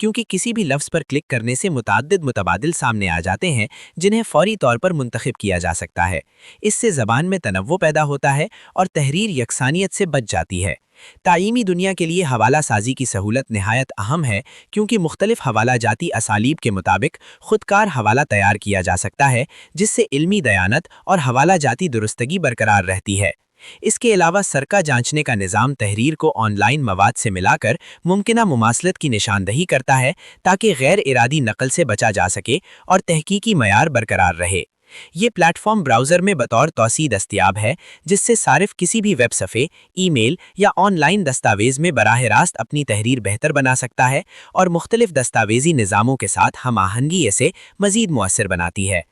क्योंकि किसी भी लफ्ज़ पर क्लिक करने से मुतअद्दिद मुतबादिल सामने आ जाते हैं जिन्हें फौरी तौर पर मुंतखब किया जा सकता है। इससे ज़बान में तनव्वुर पैदा होता है और तहरीर यकसानियत से बच जाती है। तालीमी दुनिया के लिए हवाला साजी की सहूलत निहायत अहम है, क्योंकि मुख्तलिफ हवाला जाती असालीब के मुताबिक खुदकार हवाला तैयार किया जा सकता है, जिससे इल्मी दयानत और हवाला जाती दुरुस्तगी बरकरार रहती है। इसके अलावा सरका जांचने का निज़ाम तहरीर को ऑनलाइन मवाद से मिलाकर मुमकिना मुमासलत की निशानदही करता है, ताकि गैर इरादी नकल से बचा जा सके और तहकीकी मयार बरकरार रहे। ये प्लेटफॉर्म ब्राउज़र में बतौर तौसी दस्तयाब है, जिससे सारिफ किसी भी वेब सफ़े, ईमेल या ऑनलाइन दस्तावेज़ में बराह रास्त अपनी तहरीर बेहतर बना सकता है और मुख्तलिफ दस्तावेज़ी निज़ामों के साथ हम आहंगी इसे मज़ीद मुअस्सर बनाती है।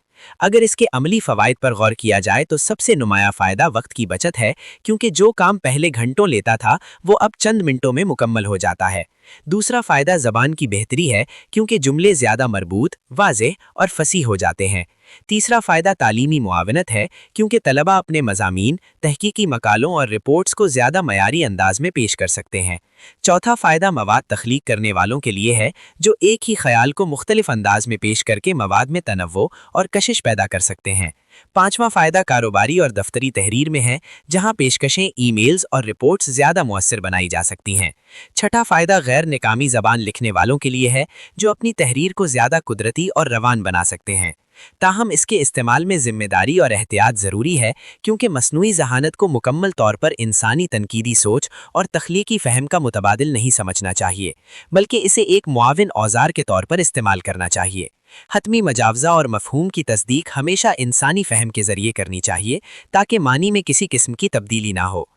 अगर इसके अमली फ़वाइद पर गौर किया जाए तो सबसे नुमाया फ़ायदा वक्त की बचत है, क्योंकि जो काम पहले घंटों लेता था वो अब चंद मिनटों में मुकम्मल हो जाता है। दूसरा फ़ायदा ज़बान की बेहतरी है, क्योंकि जुमले ज़्यादा मरबूत, वाज़ेह और फसीह हो जाते हैं। तीसरा फ़ायदा तालीमी मुआवनत है, क्योंकि तलबा अपने मज़ामीन, तहकीकी मकालों और रिपोर्ट्स को ज़्यादा मयारी अंदाज में पेश कर सकते हैं। चौथा फ़ायदा मवाद तख्लीक करने वालों के लिए है, जो एक ही ख्याल को मुख्तलिफ अंदाज में पेश करके मवाद में तनव्वुर और कशिश पैदा कर सकते हैं। पांचवा फ़ायदा कारोबारी और दफ्तरी तहरीर में है, जहां पेशकशें, ईमेल्स और रिपोर्ट्स ज़्यादा मुअस्सर बनाई जा सकती हैं। छठा फ़ायदा गैर निकामी ज़बान लिखने वालों के लिए है, जो अपनी तहरीर को ज़्यादा कुदरती और रवान बना सकते हैं। ताहम इसके इस्तेमाल में ज़िम्मेदारी और एहतियात ज़रूरी है, क्योंकि मसनूई ज़हानत को मुकम्मल तौर पर इंसानी तनकीदी सोच और तख्लीकी फ़हम का मुतबादिल नहीं समझना चाहिए, बल्कि इसे एक मुआविन औजार के तौर पर इस्तेमाल करना चाहिए। हतमी मजावजा और मफहूम की तस्दीक हमेशा इंसानी फ़हम के ज़रिए करनी चाहिए, ताकि मानी में किसी किस्म की तब्दीली ना हो।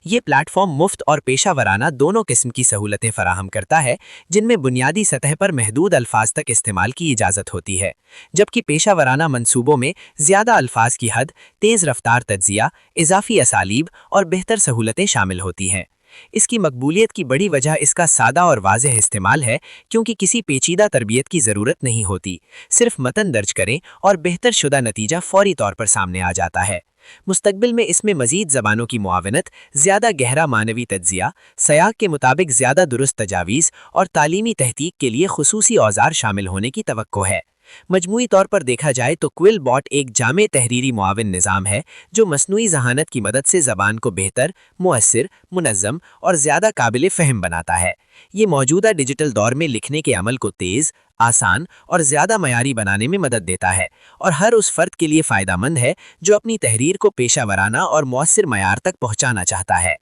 ये प्लेटफॉर्म मुफ्त और पेशा वराना दोनों किस्म की सहूलतें फराहम करता है, जिनमें बुनियादी सतह पर महदूद अल्फाज तक इस्तेमाल की इजाज़त होती है, जबकि पेशा वराना मंसूबों में ज़्यादा अल्फाज की हद, तेज़ रफ्तार तज्ज़िया, इजाफ़ी असालीब और बेहतर सहूलतें शामिल होती हैं। इसकी मकबूलियत की बड़ी वजह इसका सादा और वाज़ेह इस्तेमाल है, क्योंकि किसी पेचीदा तरबियत की ज़रूरत नहीं होती, सिर्फ मतन दर्ज करें और बेहतर शुदा नतीजा फौरी तौर पर सामने आ जाता है। मुस्तकबिल में इसमें मज़ीद ज़बानों की मुआवनत, ज़्यादा गहरा मानवी तज्ज़िया, सयाक़ के मुताबिक ज़्यादा दुरुस्त तजावीज़ और तालीमी तहकीक के लिए खुसूसी औजार शामिल होने की तवक्को है। मजमूई तौर पर देखा जाए तो क्विल बॉट एक जामे तहरीरी मुआविन निज़ाम है, जो मसनूई ज़हानत की मदद से ज़बान को बेहतर, मुअस्सिर, मुनज़्ज़म और ज़्यादा काबिल फ़हम बनाता है। ये मौजूदा डिजिटल दौर में लिखने के अमल को तेज़, आसान और ज़्यादा मयारी बनाने में मदद देता है, और हर उस फ़र्द के लिए फ़ायदेमंद है जो अपनी तहरीर को पेशा वराना और मुअस्सिर मयार तक पहुँचाना चाहता है।